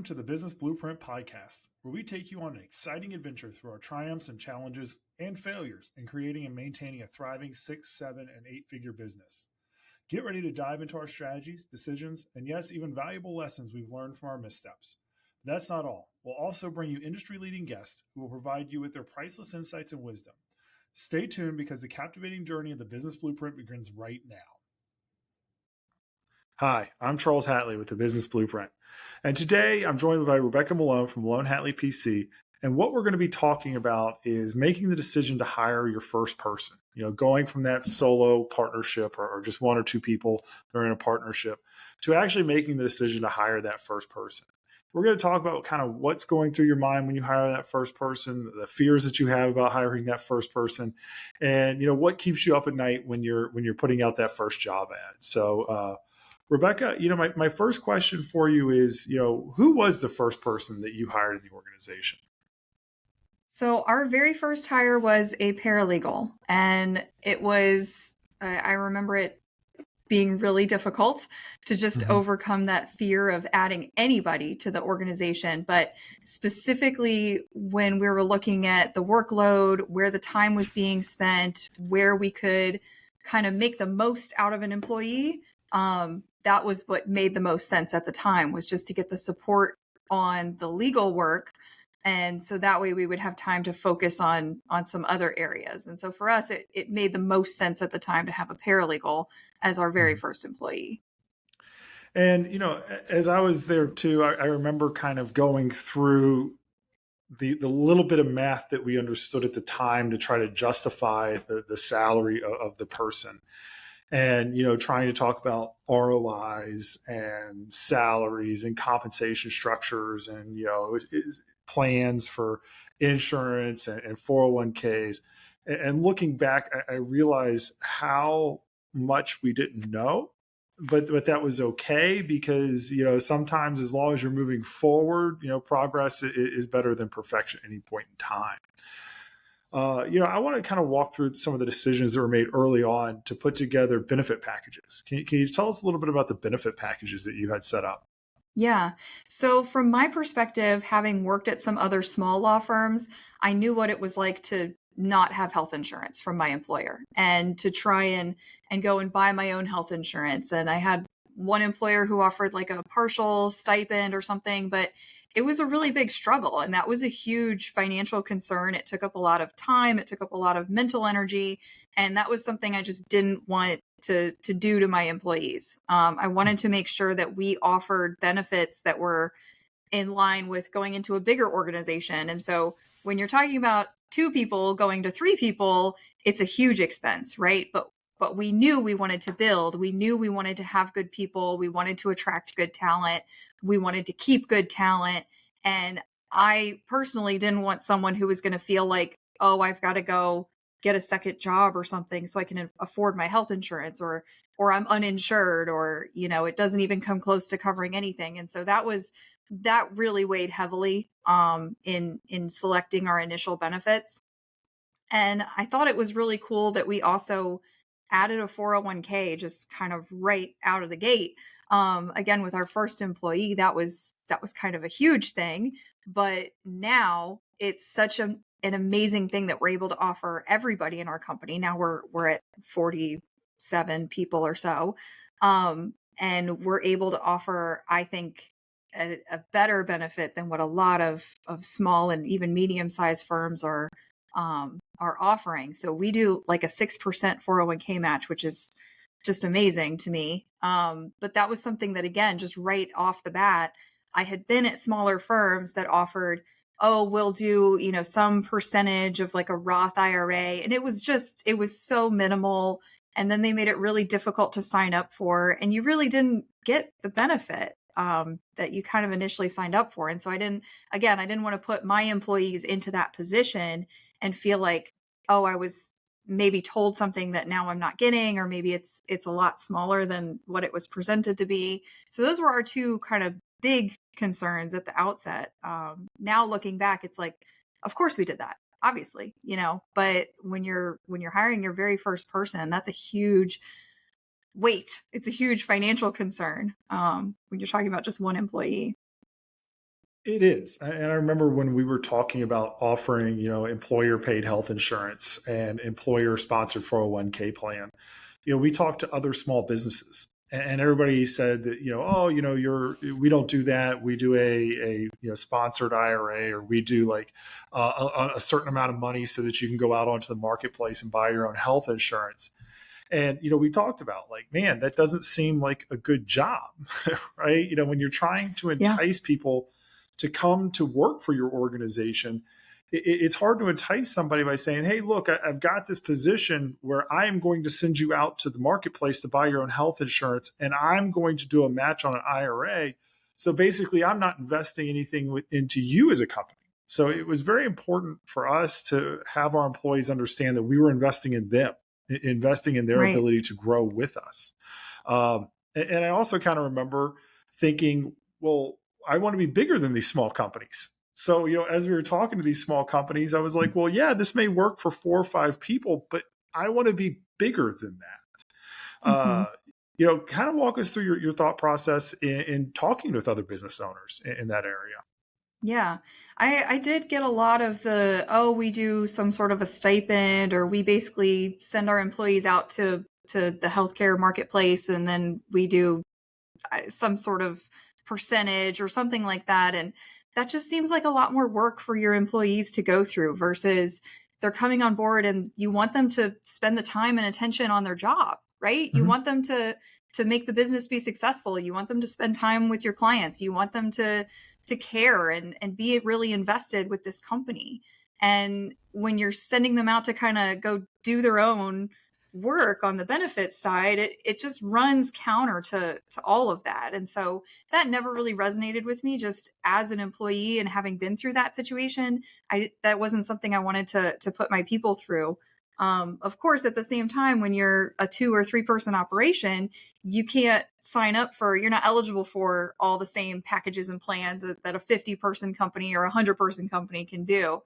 to the Business Blueprint Podcast, where we take you on an exciting adventure through our triumphs and challenges and failures in creating and maintaining a thriving 6, 7, and 8-figure business. Get ready to dive into our strategies, decisions, and yes, even valuable lessons we've learned from our missteps. But that's not all. We'll also bring you industry-leading guests who will provide you with their priceless insights and wisdom. Stay tuned because the captivating journey of the Business Blueprint begins right now. Hi, I'm Charles Hatley with the Business Blueprint. And today I'm joined by Rebecca Melone from Melone Hatley PC. And what we're going to be talking about is making the decision to hire your first person, going from that solo partnership or just one or two people that are in a partnership to actually making the decision to hire that first person. We're going to talk about kind of what's going through your mind when you hire that first person, the fears that you have about hiring that first person, and what keeps you up at night when you're putting out that first job ad. So, Rebecca, my first question for you is, who was the first person that you hired in the organization? So our very first hire was a paralegal, and it was, I remember it being really difficult to just overcome that fear of adding anybody to the organization. But specifically when we were looking at the workload, where the time was being spent, where we could kind of make the most out of an employee, that was what made the most sense at the time, was just to get the support on the legal work. And so that way we would have time to focus on some other areas. And so for us, it made the most sense at the time to have a paralegal as our very first employee. And, as I was there too, I remember kind of going through the little bit of math that we understood at the time to try to justify the salary of the person. And, trying to talk about ROIs and salaries and compensation structures and, plans for insurance and 401ks. And looking back, I realized how much we didn't know, but that was okay because, sometimes as long as you're moving forward, progress is better than perfection at any point in time. I want to kind of walk through some of the decisions that were made early on to put together benefit packages. Can you tell us a little bit about the benefit packages that you had set up? Yeah. So from my perspective, having worked at some other small law firms, I knew what it was like to not have health insurance from my employer and to try and go and buy my own health insurance. And I had one employer who offered like a partial stipend or something, but it was a really big struggle. And that was a huge financial concern. It took up a lot of time. It took up a lot of mental energy. And that was something I just didn't want to do to my employees. I wanted to make sure that we offered benefits that were in line with going into a bigger organization. And so when you're talking about 2 people going to 3 people, it's a huge expense, right? But we knew we wanted to build. We knew we wanted to have good people. We wanted to attract good talent. We wanted to keep good talent. And I personally didn't want someone who was going to feel like, oh, I've got to go get a second job or something so I can afford my health insurance, or I'm uninsured, or, it doesn't even come close to covering anything. And so that really weighed heavily in selecting our initial benefits. And I thought it was really cool that we also added a 401k just kind of right out of the gate. Again, with our first employee, that was kind of a huge thing. But now it's such an amazing thing that we're able to offer everybody in our company. Now we're at 47 people or so. And we're able to offer, I think, a better benefit than what a lot of small and even medium-sized firms are offering. So we do like a 6% 401k match, which is just amazing to me. But that was something that, again, just right off the bat, I had been at smaller firms that offered, oh, we'll do, some percentage of like a Roth IRA. And it was so minimal. And then they made it really difficult to sign up for. And you really didn't get the benefit that you kind of initially signed up for. And so I didn't want to put my employees into that position and feel like, oh, I was maybe told something that now I'm not getting, or maybe it's a lot smaller than what it was presented to be. So those were our 2 kind of big concerns at the outset. Now looking back, it's like, of course we did that, obviously, but when you're hiring your very first person, that's a huge weight. It's a huge financial concern when you're talking about just one employee. It is. And I remember when we were talking about offering, employer paid health insurance and employer sponsored 401k plan, we talked to other small businesses, and everybody said that, oh, we don't do that. We do a sponsored IRA, or we do like a certain amount of money so that you can go out onto the marketplace and buy your own health insurance. And, we talked about like, man, that doesn't seem like a good job, right? When you're trying to Yeah. entice people to come to work for your organization, it's hard to entice somebody by saying, hey, look, I've got this position where I am going to send you out to the marketplace to buy your own health insurance, and I'm going to do a match on an IRA. So basically, I'm not investing anything into you as a company. So it was very important for us to have our employees understand that we were investing in them, investing in their Right. ability to grow with us. And I also kind of remember thinking, well, I want to be bigger than these small companies. So, as we were talking to these small companies, I was like, well, yeah, this may work for 4 or 5 people, but I want to be bigger than that. Hmm. Kind of walk us through your thought process in talking with other business owners in that area. Yeah. I did get a lot of the, oh, we do some sort of a stipend, or we basically send our employees out to the healthcare marketplace, and then we do some sort of percentage or something like that. And that just seems like a lot more work for your employees to go through versus they're coming on board and you want them to spend the time and attention on their job, right? You Mhm. want them to make the business be successful. You want them to spend time with your clients. You want them to care and be really invested with this company. And when you're sending them out to kind of go do their own work on the benefits side, it just runs counter to all of that. And so that never really resonated with me just as an employee, and having been through that situation, that wasn't something I wanted to put my people through. Of course, at the same time, when you're a 2 or 3 person operation, you can't sign up for, you're not eligible for all the same packages and plans that a 50 person company or a 100 person company can do.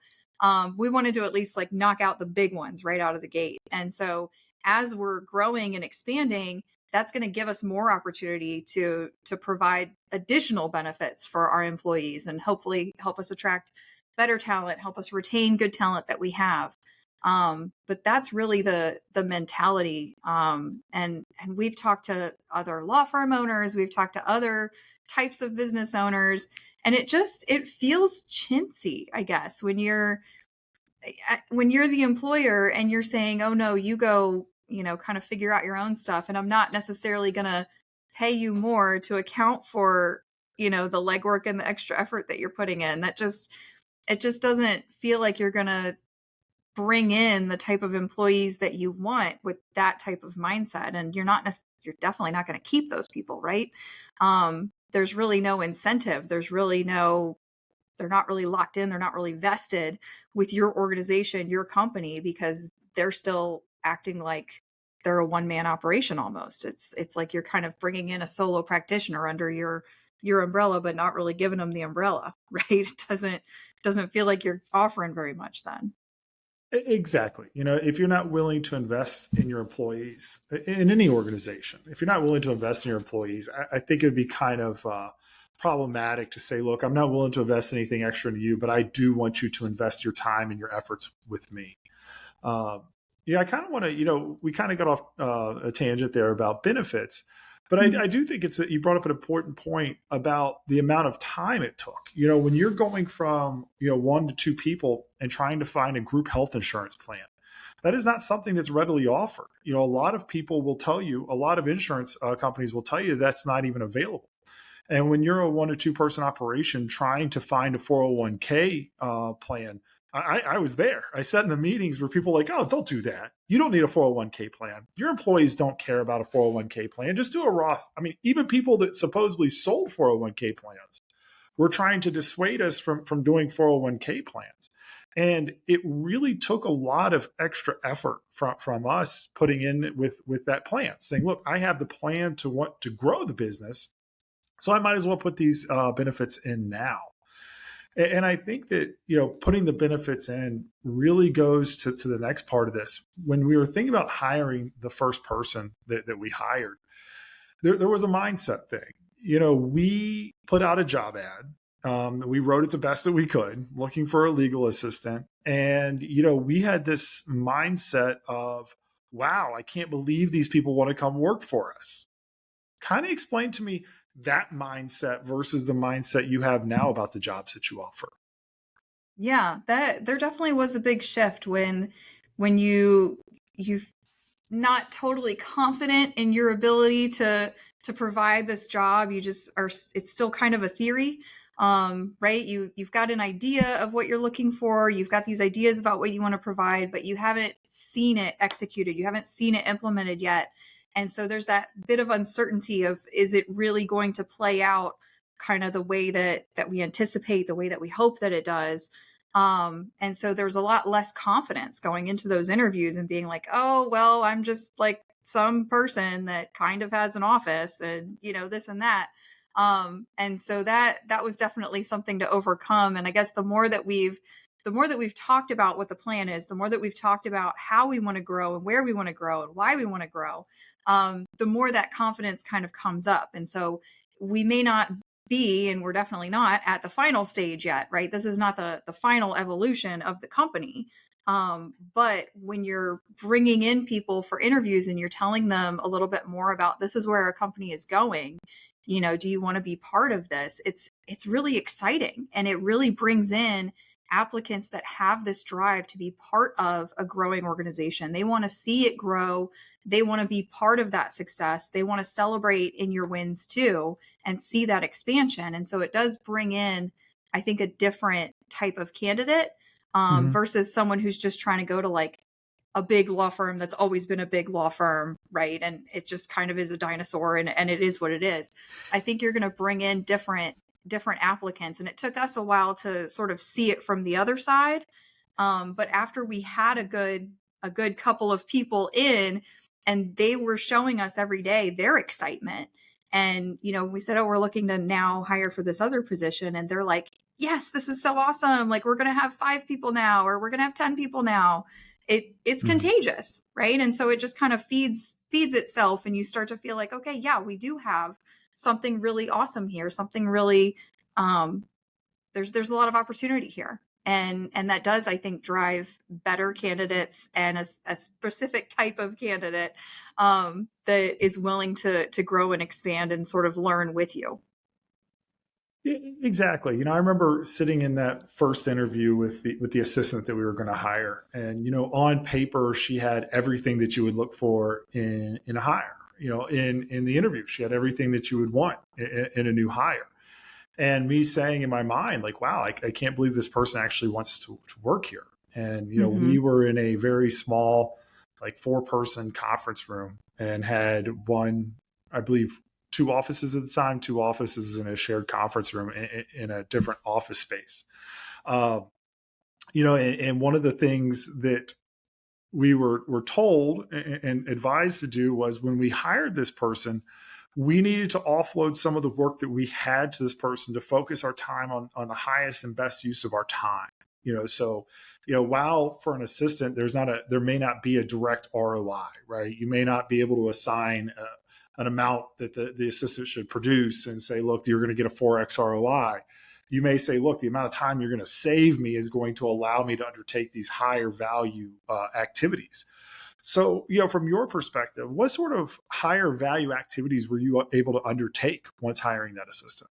We wanted to at least like knock out the big ones right out of the gate. And so as we're growing and expanding, that's going to give us more opportunity to provide additional benefits for our employees, and hopefully help us attract better talent, help us retain good talent that we have. But that's really the mentality. And we've talked to other law firm owners, we've talked to other types of business owners, and it feels chintzy, I guess, when you're the employer and you're saying, oh no, you go, kind of figure out your own stuff, and I'm not necessarily going to pay you more to account for, the legwork and the extra effort that you're putting in. It just doesn't feel like you're going to bring in the type of employees that you want with that type of mindset. And you're definitely not going to keep those people, right? There's really no incentive. They're not really locked in. They're not really vested with your organization, your company, because they're still acting like they're a one-man operation almost. It's like you're kind of bringing in a solo practitioner under your umbrella, but not really giving them the umbrella, right? It doesn't feel like you're offering very much then. Exactly. If you're not willing to invest in your employees in any organization, if you're not willing to invest in your employees, I think it would be kind of problematic to say, look, I'm not willing to invest anything extra in you, but I do want you to invest your time and your efforts with me. Um, yeah, I kind of want to, we kind of got off a tangent there about benefits, but I do think you brought up an important point about the amount of time it took. When you're going from, 1 to 2 people and trying to find a group health insurance plan, that is not something that's readily offered. A lot of people will tell you, a lot of insurance companies will tell you that's not even available. And when you're a 1 to 2 person operation trying to find a 401k plan, I was there. I sat in the meetings where people were like, oh, don't do that. You don't need a 401k plan. Your employees don't care about a 401k plan. Just do a Roth. I mean, even people that supposedly sold 401k plans were trying to dissuade us from doing 401k plans. And it really took a lot of extra effort from us putting in with that plan, saying, look, I have the plan to want to grow the business, so I might as well put these benefits in now. And I think that, putting the benefits in really goes to the next part of this. When we were thinking about hiring the first person that we hired, there was a mindset thing. We put out a job ad. We wrote it the best that we could, looking for a legal assistant. And, we had this mindset of, wow, I can't believe these people want to come work for us. Kind of explain to me that mindset versus the mindset you have now about the jobs that you offer. Yeah, that there definitely was a big shift when you've not totally confident in your ability to provide this job. You just are, it's still kind of a theory. Right, you've got an idea of what you're looking for, you've got these ideas about what you want to provide, but you haven't seen it executed, you haven't seen it implemented yet. And so there's that bit of uncertainty of, is it really going to play out kind of the way that we anticipate, the way that we hope that it does. And so there's a lot less confidence going into those interviews and being like, oh, well, I'm just like some person that kind of has an office and, this and that. And so that was definitely something to overcome. And I guess the more that we've talked about what the plan is, the more that we've talked about how we want to grow and where we want to grow and why we want to grow, the more that confidence kind of comes up. And so we may not be, and we're definitely not at the final stage yet, right? This is not the final evolution of the company. But when you're bringing in people for interviews and you're telling them a little bit more about, this is where our company is going, do you want to be part of this? It's really exciting, and it really brings in applicants that have this drive to be part of a growing organization. They want to see it grow. They want to be part of that success. They want to celebrate in your wins too and see that expansion. And so it does bring in, I think, a different type of candidate, Mhm. versus someone who's just trying to go to like a big law firm that's always been a big law firm, right? And it just kind of is a dinosaur, and it is what it is. I think you're going to bring in different applicants, and it took us a while to sort of see it from the other side. But after we had a good couple of people in, and they were showing us every day their excitement, and we said, oh, we're looking to now hire for this other position, and they're like, yes, this is so awesome, like we're going to have 5 people now, or we're going to have 10 people now. It's Mhm. contagious, right? And so it just kind of feeds itself, and you start to feel like, okay, yeah, we do have something really awesome here, something really, um there's a lot of opportunity here. And that does, I think, drive better candidates, and a specific type of candidate, that is willing to grow and expand and sort of learn with you. Exactly. I remember sitting in that first interview with the assistant that we were going to hire, and on paper she had everything that you would look for in a hire. In the interview, she had everything that you would want in a new hire. And me saying in my mind, like, wow, I can't believe this person actually wants to work here. And we Hmm. were in a very small, like 4-person conference room, and had one, I believe, 2 offices at the time, 2 offices in a shared conference room in a different office space. Um, and one of the things that we were told and advised to do was, when we hired this person, we needed to offload some of the work that we had to this person to focus our time on the highest and best use of our time. So while for an assistant there may not be a direct ROI, right? You may not be able to assign an amount that the assistant should produce and say, look, you're going to get a 4x ROI. You may say, look, the amount of time you're going to save me is going to allow me to undertake these higher value activities. So, from your perspective, what sort of higher value activities were you able to undertake once hiring that assistant?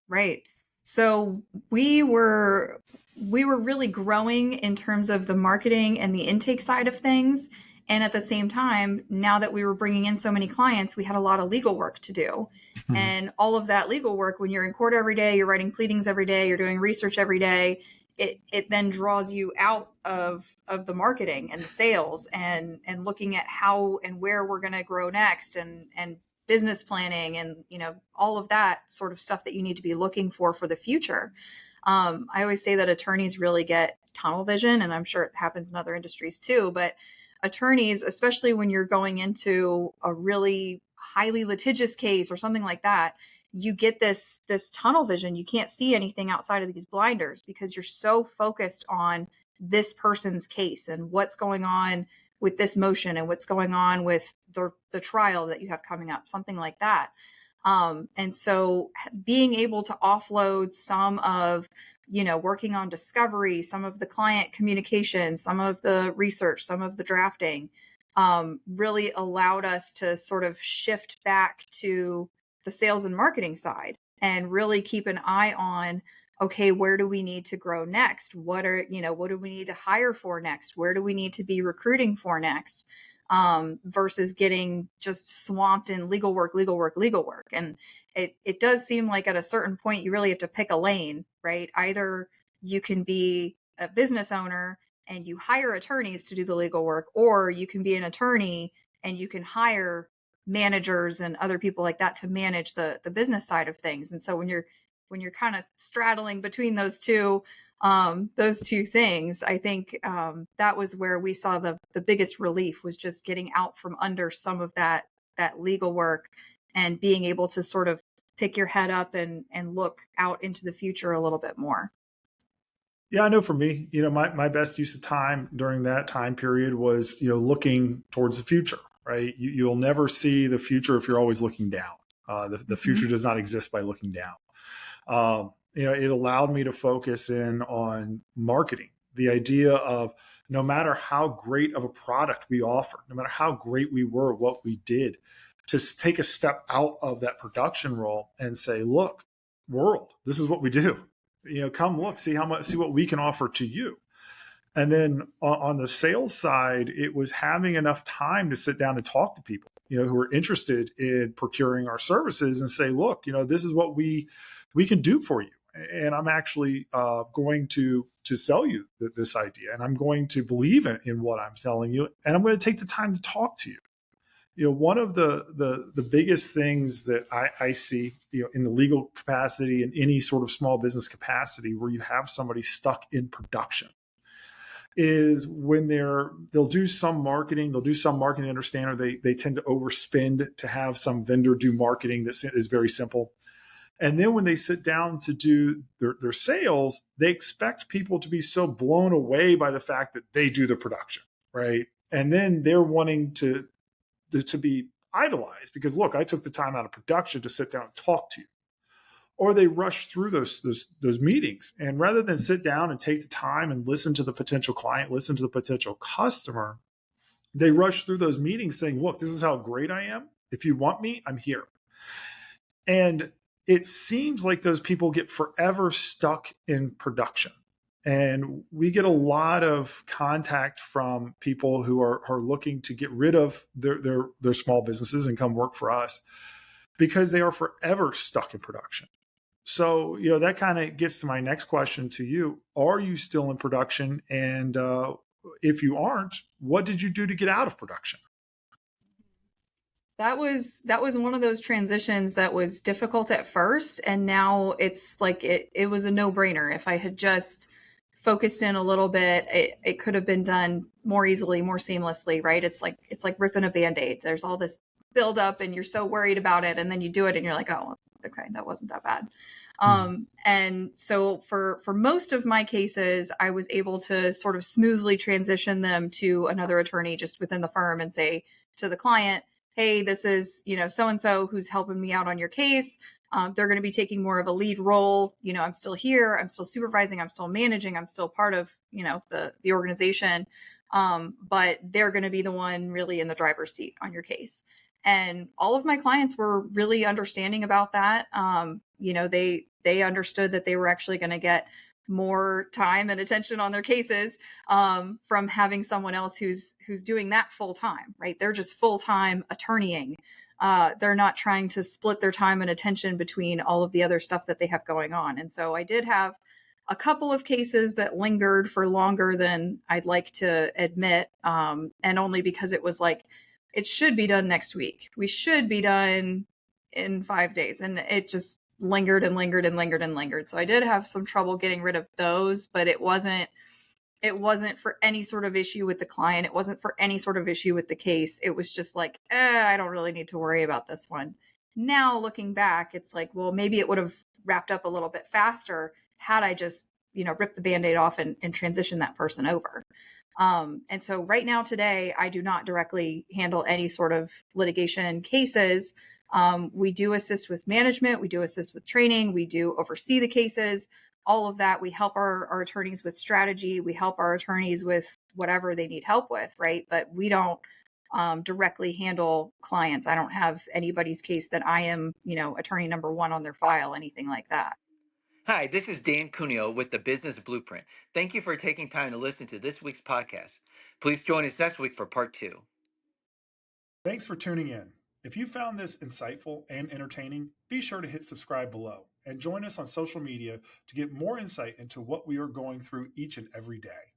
Right. So we were really growing in terms of the marketing and the intake side of things. And at the same time, now that we were bringing in so many clients, we had a lot of legal work to do. Mhm. And all of that legal work, when you're in court every day, you're writing pleadings every day, you're doing research every day, it then draws you out of the marketing and the sales, and looking at how and where we're going to grow next, and business planning, and all of that sort of stuff that you need to be looking for the future. I always say that attorneys really get tunnel vision, and I'm sure it happens in other industries too, but attorneys, especially when you're going into a really highly litigious case or something like that, you get this tunnel vision. You can't see anything outside of these blinders because you're so focused on this person's case and what's going on with this motion and what's going on with the trial that you have coming up, something like that. And so being able to offload some of, working on discovery, some of the client communication, some of the research, some of the drafting, really allowed us to sort of shift back to the sales and marketing side and really keep an eye on, okay, where do we need to grow next? What do we need to hire for next? Where do we need to be recruiting for next? Versus getting just swamped in legal work, legal work, legal work. And it does seem like at a certain point, you really have to pick a lane, right? Either you can be a business owner and you hire attorneys to do the legal work, or you can be an attorney and you can hire managers and other people like that to manage the business side of things. And so when you're kind of straddling between those two things, I think that was where we saw the biggest relief, was just getting out from under some of that legal work and being able to sort of pick your head up and look out into the future a little bit more. Yeah, I know for me, my best use of time during that time period was, looking towards the future, right? You'll never see the future if you're always looking down. The future does not exist by looking down. It allowed me to focus in on marketing. The idea of, no matter how great of a product we offer, no matter how great we were, what we did, to take a step out of that production role and say, look, world, this is what we do. Come look, see what we can offer to you. And then on the sales side, it was having enough time to sit down and talk to people, who are interested in procuring our services and say, look, this is what we can do for you. And I'm actually going to sell you this idea, and I'm going to believe in what I'm telling you, and I'm going to take the time to talk to you. One of the biggest things that I see, in the legal capacity and any sort of small business capacity where you have somebody stuck in production, is when they'll do some marketing, understand, or they tend to overspend to have some vendor do marketing that is very simple. And then when they sit down to do their sales, they expect people to be so blown away by the fact that they do the production, right? And then they're wanting to be idolized because, look, I took the time out of production to sit down and talk to you. Or they rush through those meetings, and rather than sit down and take the time and listen to the potential client, listen to the potential customer, they rush through those meetings saying, look, this is how great I am. If you want me, I'm here. And it seems like those people get forever stuck in production. And we get a lot of contact from people who are looking to get rid of their small businesses and come work for us because they are forever stuck in production. So, that kind of gets to my next question to you. Are you still in production? And if you aren't, what did you do to get out of production? That was one of those transitions that was difficult at first, and now it's like it was a no-brainer. If I had just focused in a little bit, it could have been done more easily, more seamlessly, right? It's like ripping a Band-Aid. There's all this buildup and you're so worried about it, and then you do it and you're like, oh, okay, that wasn't that bad. And so for most of my cases, I was able to sort of smoothly transition them to another attorney just within the firm and say to the client, hey, this is, so-and-so who's helping me out on your case. They're going to be taking more of a lead role. I'm still here. I'm still supervising. I'm still managing. I'm still part of, the organization. But they're going to be the one really in the driver's seat on your case. And all of my clients were really understanding about that. They understood that they were actually going to get more time and attention on their cases from having someone else who's doing that full time, right? They're just full time attorneying. They're not trying to split their time and attention between all of the other stuff that they have going on. And so I did have a couple of cases that lingered for longer than I'd like to admit, and only because it was like, it should be done next week. We should be done in 5 days. And it just lingered and lingered and lingered and lingered. So I did have some trouble getting rid of those, but it wasn't for any sort of issue with the client. It wasn't for any sort of issue with the case. It was just like, I don't really need to worry about this one. Now looking back, it's like, well, maybe it would have wrapped up a little bit faster had I just, ripped the Band-Aid off and transitioned that person over. And so right now today, I do not directly handle any sort of litigation cases. We do assist with management, we do assist with training, we do oversee the cases, all of that. We help our attorneys with strategy, we help our attorneys with whatever they need help with, right? But we don't directly handle clients. I don't have anybody's case that I am, attorney number one on their file, anything like that. Hi, this is Dan Cuneo with the Business Blueprint. Thank you for taking time to listen to this week's podcast. Please join us next week for part 2. Thanks for tuning in. If you found this insightful and entertaining, be sure to hit subscribe below and join us on social media to get more insight into what we are going through each and every day.